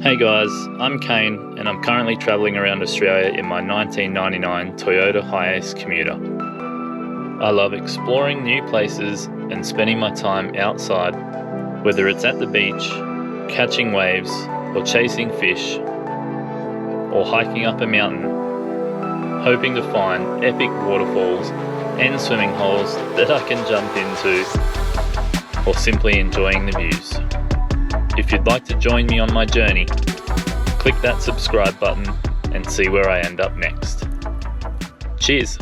Hey guys, I'm Kane and I'm currently travelling around Australia in my 1999 Toyota Hiace commuter. I love exploring new places and spending my time outside, whether it's at the beach, catching waves, or chasing fish, or hiking up a mountain, hoping to find epic waterfalls and swimming holes that I can jump into, or simply enjoying the views. If you'd like to join me on my journey, click that subscribe button and see where I end up next. Cheers!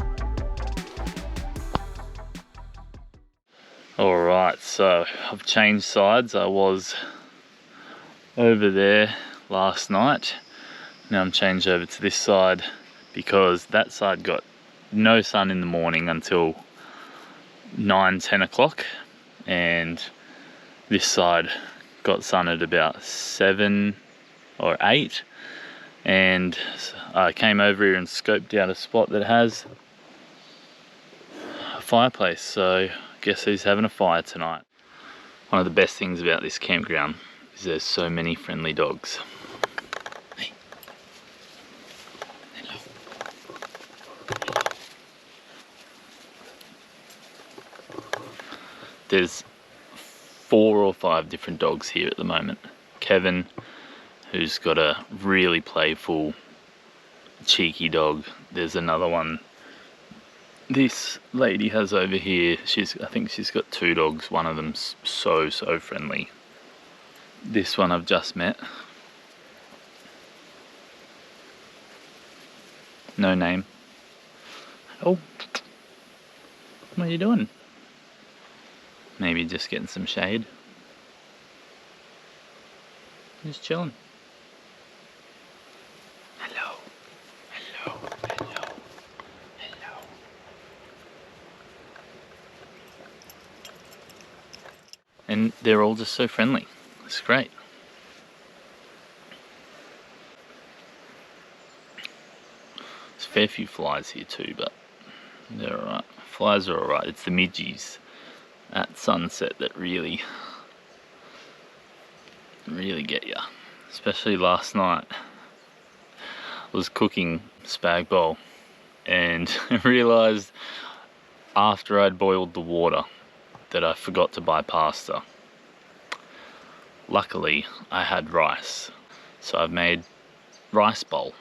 Alright, so I've changed sides. I was over there last night. Now I'm changed over to this side because that side got no sun in the morning until 9-10 o'clock, and this side got sun at about 7 or 8, and I came over here and scoped out a spot that has a fireplace, so guess who's having a fire tonight. One of the best things about this campground is there's so many friendly dogs. Hey. Hello. There's 4 or 5 different dogs here at the moment. Kevin, who's got a really playful, cheeky dog. There's another one this lady has over here. I think she's got 2 dogs. One of them's so friendly. This one I've just met. No name. Oh, what are you doing? Maybe just getting some shade. Just chilling. Hello. Hello. Hello. Hello. And they're all just so friendly. It's great. There's a fair few flies here too, but they're alright. Flies are alright. It's the midgies at sunset that really get you. Especially last night. I was cooking spag bowl and realised after I'd boiled the water that I forgot to buy pasta. Luckily I had rice, so I've made rice bowl.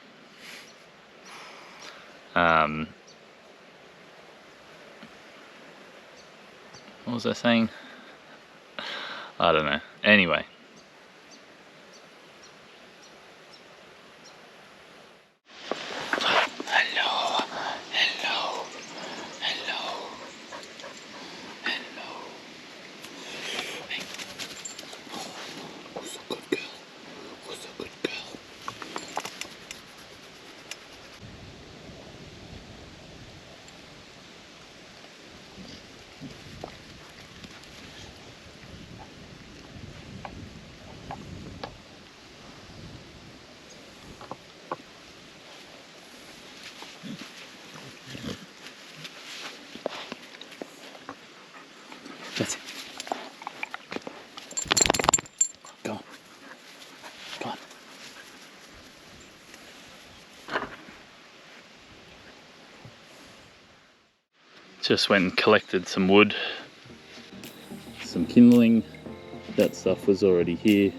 What was I saying? I don't know. Anyway. Hello. Hello. Hello. Hello. Hey. Who's a good girl? Who's a good girl? That's it. Go on. Go on. Just went and collected some wood, some kindling. That stuff was already here,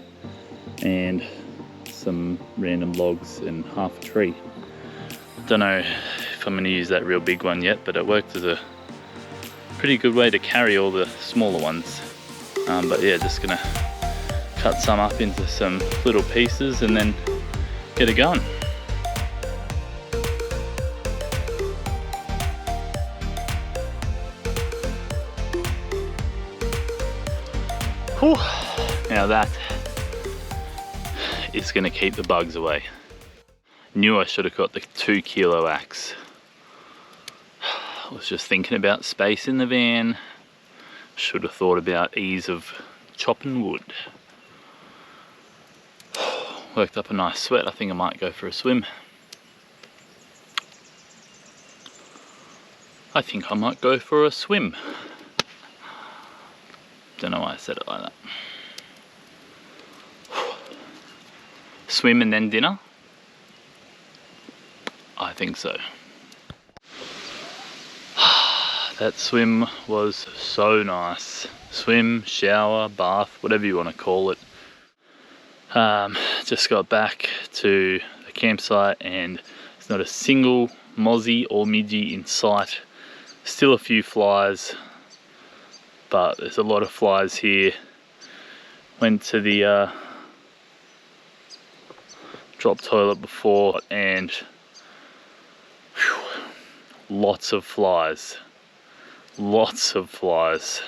and some random logs and half a tree. Don't know if I'm going to use that real big one yet, but it worked as a pretty good way to carry all the smaller ones. But yeah, just gonna cut some up into some little pieces and then get it going. Whew. Now that is gonna keep the bugs away. Knew I should have got the 2 kilo axe. I was just thinking about space in the van. Should have thought about ease of chopping wood. Worked up a nice sweat. I think I might go for a swim. Don't know why I said it like that. Swim and then dinner? I think so. That swim was so nice. Swim, shower, bath, whatever you want to call it. Just got back to the campsite and there's not a single mozzie or midgie in sight. Still a few flies, but there's a lot of flies here. Went to the drop toilet before and whew, lots of flies. Lots of flies.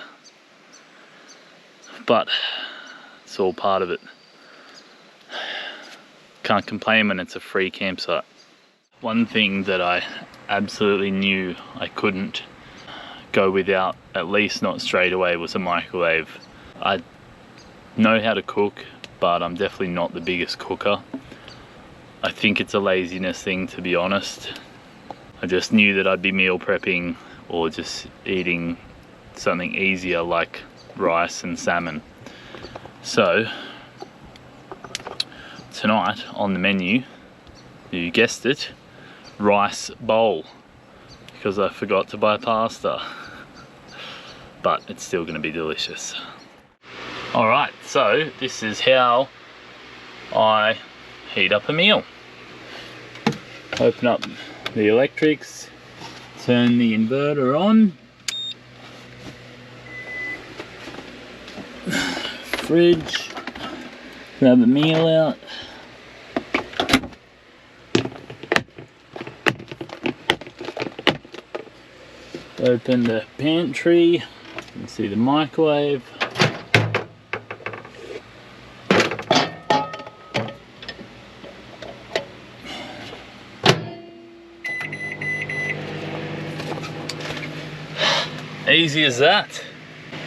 But it's all part of it. Can't complain when it's a free campsite. One thing that I absolutely knew I couldn't go without, at least not straight away, was a microwave. I know how to cook, but I'm definitely not the biggest cooker. I think it's a laziness thing, to be honest. I just knew that I'd be meal prepping or just eating something easier like rice and salmon. So tonight on the menu, you guessed it, rice bowl, because I forgot to buy pasta. But it's still going to be delicious. Alright, so this is how I heat up a meal. Open up the electrics, turn the inverter on, fridge, grab a meal out, open the pantry, you can see the microwave, easy as that.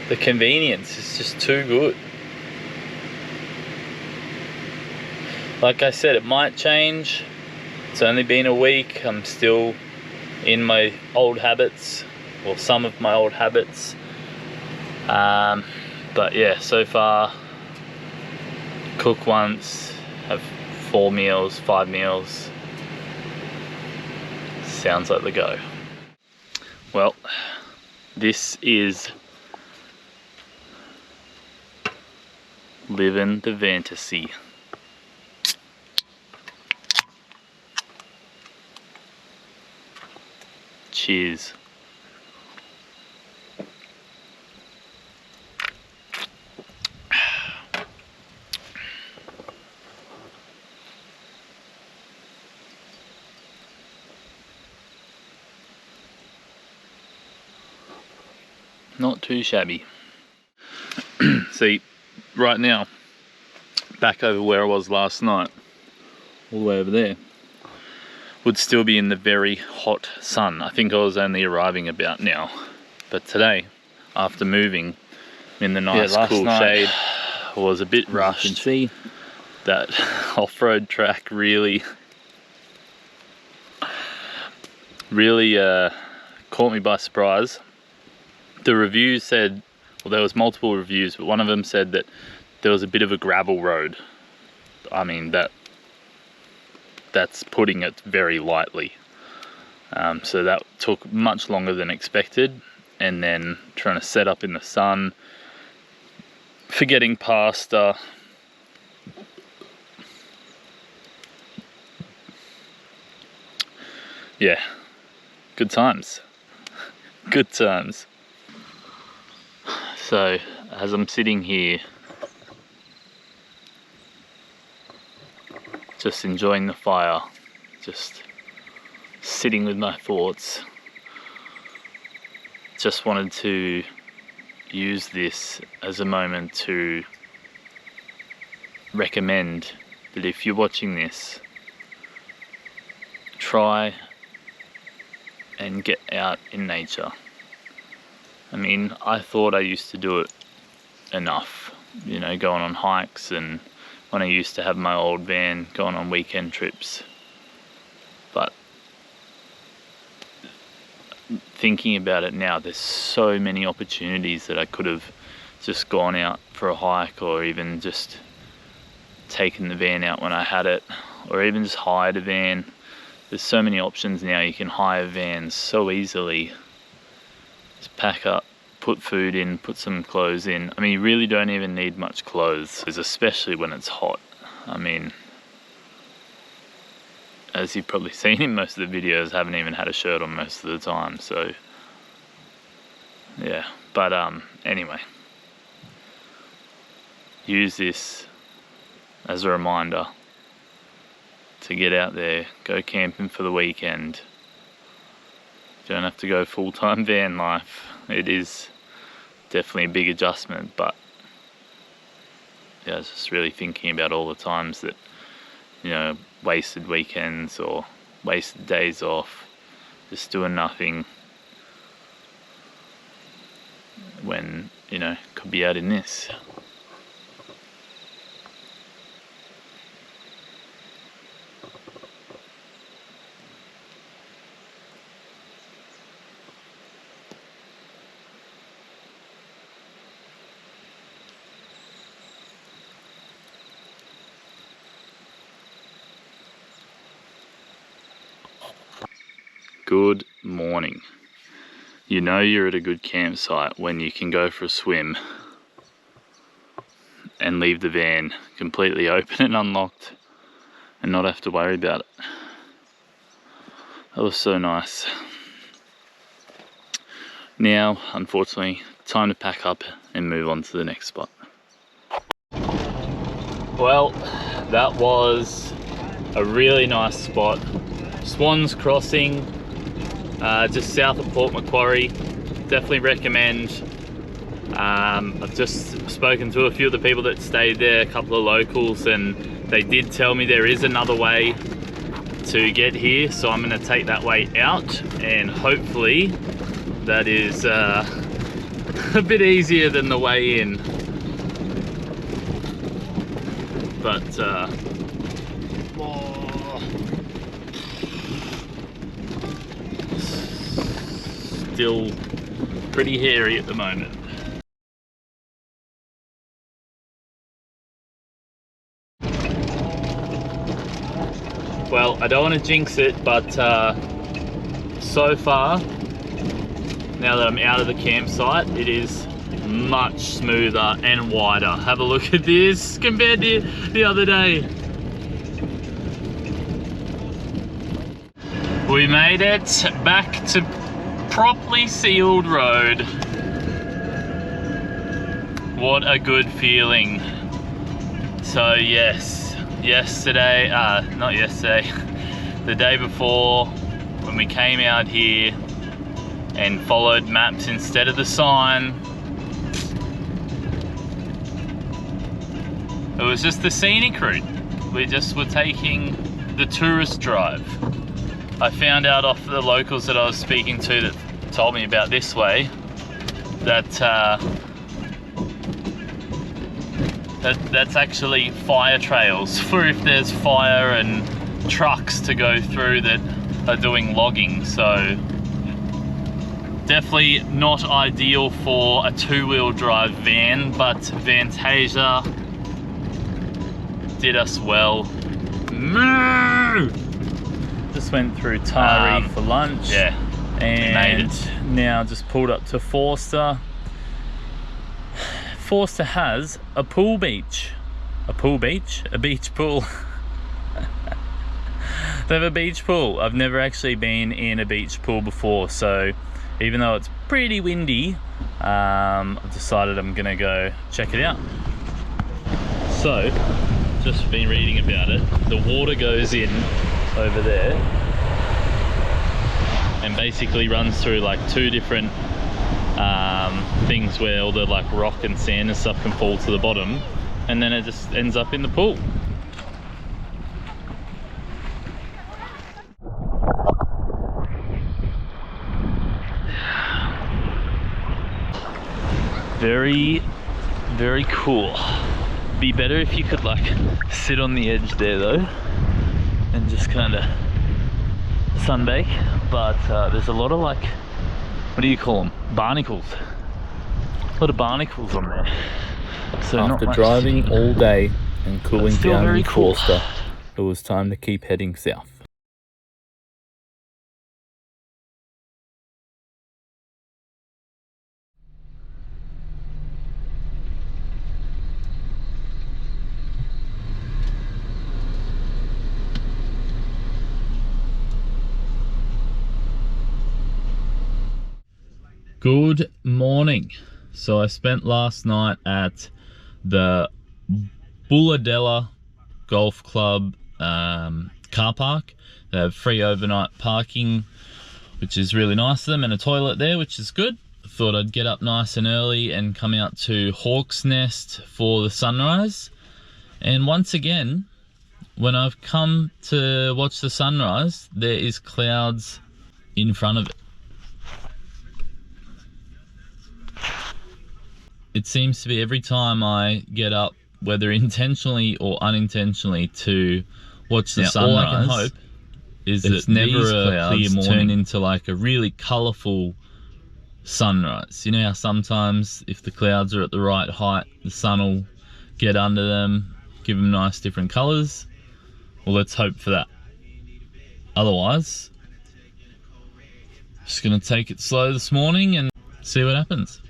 The convenience is just too good. Like I said, it might change. It's only been a week. I'm still in my old habits, or some of my old habits. But yeah, so far, cook once, have 4 meals, 5 meals. Sounds like the go. Well, this is Livin the Vantasy. Cheers. Not too shabby. See, right now, back over where I was last night, all the way over there, would still be in the very hot sun. I think I was only arriving about now. But today, after moving in the nice cool shade, I was a bit rushed. You can see that off-road track really caught me by surprise. The reviews said, well, there was multiple reviews, but one of them said that there was a bit of a gravel road. I mean, that's putting it very lightly. So that took much longer than expected, and then trying to set up in the sun, forgetting pasta. Yeah, good times. Good times. So as I'm sitting here, just enjoying the fire, just sitting with my thoughts, just wanted to use this as a moment to recommend that if you're watching this, try and get out in nature. I mean, I thought I used to do it enough, you know, going on hikes, and when I used to have my old van, going on weekend trips. But thinking about it now, there's so many opportunities that I could have just gone out for a hike, or even just taken the van out when I had it, or even just hired a van. There's so many options now. You can hire vans so easily. Just pack up, put food in, put some clothes in. I mean, you really don't even need much clothes, especially when it's hot. I mean, as you've probably seen in most of the videos, I haven't even had a shirt on most of the time, so yeah. But anyway, use this as a reminder to get out there, go camping for the weekend. You don't have to go full-time van life. It is definitely a big adjustment, but yeah, I was just really thinking about all the times that, you know, wasted weekends or wasted days off, just doing nothing, when, you know, could be out in this. Good morning. You know you're at a good campsite when you can go for a swim and leave the van completely open and unlocked and not have to worry about it. That was so nice. Now, unfortunately, time to pack up and move on to the next spot. Well, that was a really nice spot. Swans Crossing, just south of Port Macquarie. Definitely recommend. I've just spoken to a few of the people that stayed there, a couple of locals, and they did tell me there is another way to get here, so I'm going to take that way out, and hopefully that is a bit easier than the way in. But still pretty hairy at the moment. Well, I don't want to jinx it, but so far, now that I'm out of the campsite, it is much smoother and wider. Have a look at this compared to the other day. We made it back to properly sealed road. What a good feeling. So yes, yesterday, not yesterday, the day before, when we came out here and followed maps instead of the sign, it was just the scenic route. We just were taking the tourist drive. I found out off the locals that I was speaking to that told me about this way, that that's actually fire trails for if there's fire and trucks to go through that are doing logging. So definitely not ideal for a two-wheel drive van, but Vantasy did us well. Moo! Just went through Tari for lunch. Yeah, and now just pulled up to Forster. Forster has a pool beach. A pool beach? A beach pool. They have a beach pool. I've never actually been in a beach pool before, so even though it's pretty windy, I've decided I'm gonna go check it out. So, just been reading about it. The water goes in over there and basically runs through like two different things where all the like rock and sand and stuff can fall to the bottom, and then it just ends up in the pool. Very, very cool. Be better if you could like sit on the edge there though and just kind of sunbake, but there's a lot of like, what do you call them, barnacles. A lot of barnacles on there. So after driving all day and cooling down in Forster, it was time to keep heading south. Good morning. So I spent last night at the Bulladella Golf Club car park. They have free overnight parking, which is really nice of them, and a toilet there, which is good. Thought I'd get up nice and early and come out to Hawk's Nest for the sunrise. And once again, when I've come to watch the sunrise, there is clouds in front of it. It seems to be every time I get up, whether intentionally or unintentionally, to watch the sunrise, all I can hope is that it's never a clear morning turn into like a really colourful sunrise. You know how sometimes if the clouds are at the right height, the sun will get under them, give them nice different colours? Well, let's hope for that. Otherwise, just going to take it slow this morning and see what happens.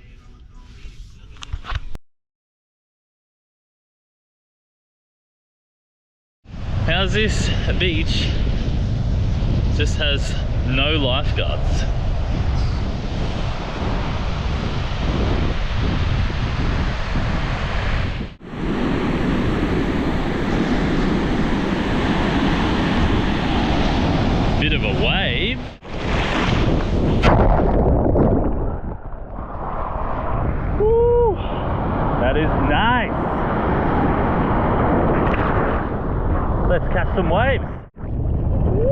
How's this beach? Just has no lifeguards. Bit of a wave. Woo! That is nice. Let's catch some waves. Woo!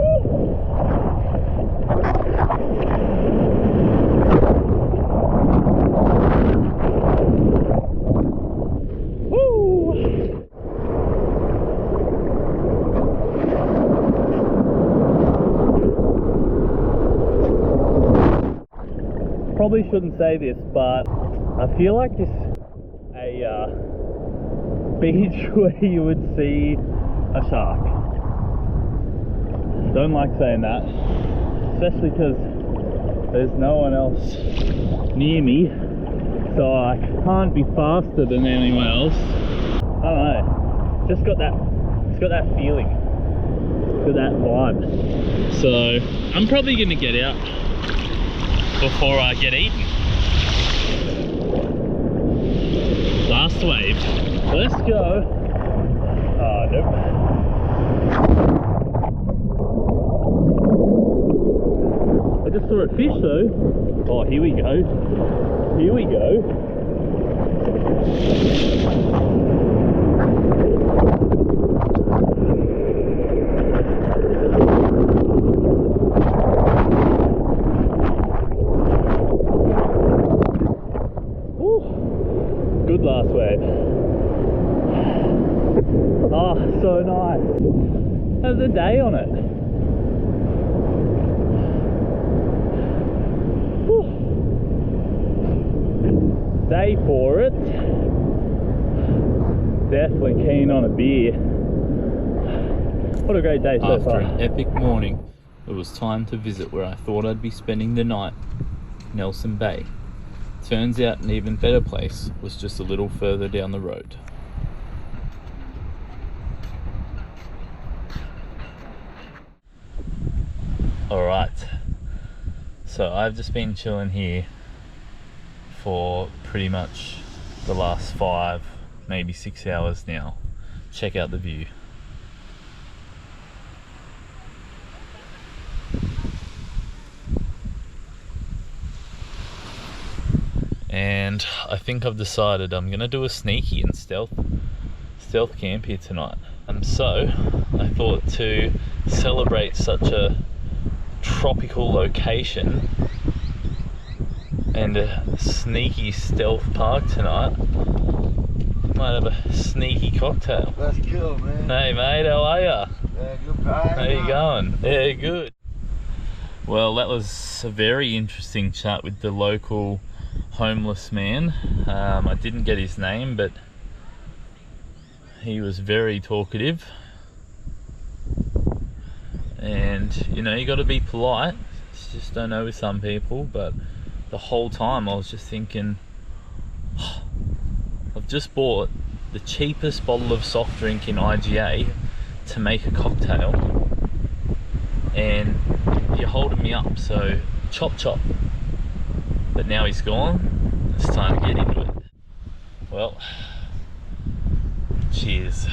Probably shouldn't say this, but I feel like this a beach where you would see a shark. Don't like saying that, especially because there's no one else near me, so I can't be faster than anyone else. I don't know, it's got that feeling, got that vibe. So I'm probably gonna get out before I get eaten. Last wave, let's go. Oh, nope. I just saw a fish though. Oh, here we go. Here we go. Ooh, good last wave. Oh, so nice. How's the day on it? Day for it. Definitely keen on a beer. What a great day so far. After an epic morning, it was time to visit where I thought I'd be spending the night, Nelson Bay. Turns out an even better place was just a little further down the road. Alright, so I've just been chilling here for pretty much the last 5, maybe 6 hours now. Check out the view. And I think I've decided I'm gonna do a sneaky and stealth camp here tonight. So I thought to celebrate such a tropical location and a sneaky stealth park tonight, might have a sneaky cocktail. That's cool, man. Hey mate, how are ya? Yeah, good. How you going? Yeah, good. Well, that was a very interesting chat with the local homeless man. I didn't get his name, but he was very talkative. And, you know, you got to be polite. It's just, don't know with some people, but the whole time I was just thinking, I've just bought the cheapest bottle of soft drink in IGA to make a cocktail, and you're holding me up, so chop chop. But now he's gone, it's time to get into it. Well, cheers.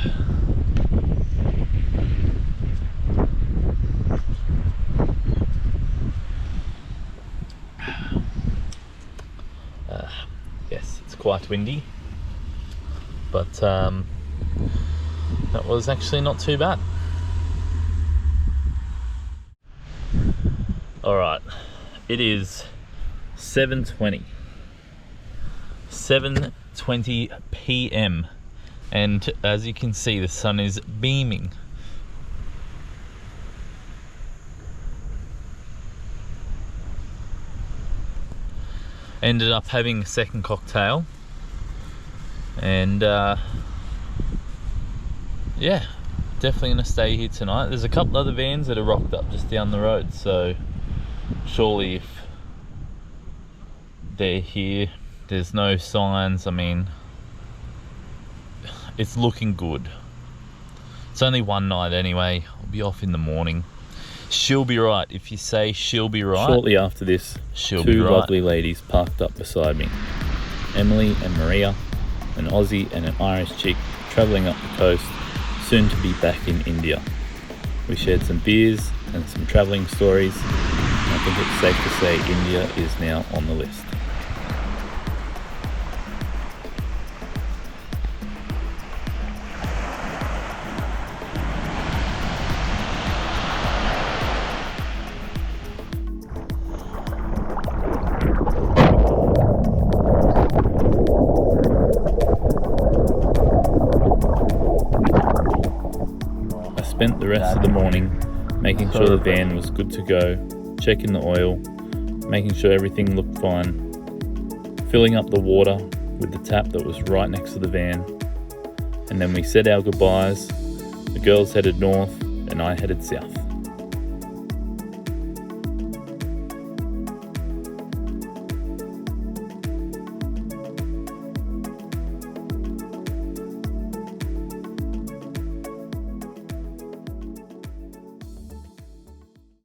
Yes, it's quite windy, but that was actually not too bad. Alright, it is 7:20 p.m. and as you can see, the sun is beaming. Ended up having a second cocktail, and yeah, definitely gonna stay here tonight. There's a couple other vans that are rocked up just down the road, so surely if they're here, there's no signs. I mean, it's looking good. It's only one night anyway. I'll be off in the morning. She'll be right. If you say she'll be right. Shortly after this, two lovely ladies parked up beside me. Emily and Maria, an Aussie and an Irish chick travelling up the coast, soon to be back in India. We shared some beers and some travelling stories. I think it's safe to say India is now on the list. Spent the rest of the morning making sure the van was good to go, checking the oil, making sure everything looked fine, filling up the water with the tap that was right next to the van, and then we said our goodbyes. The girls headed north and I headed south.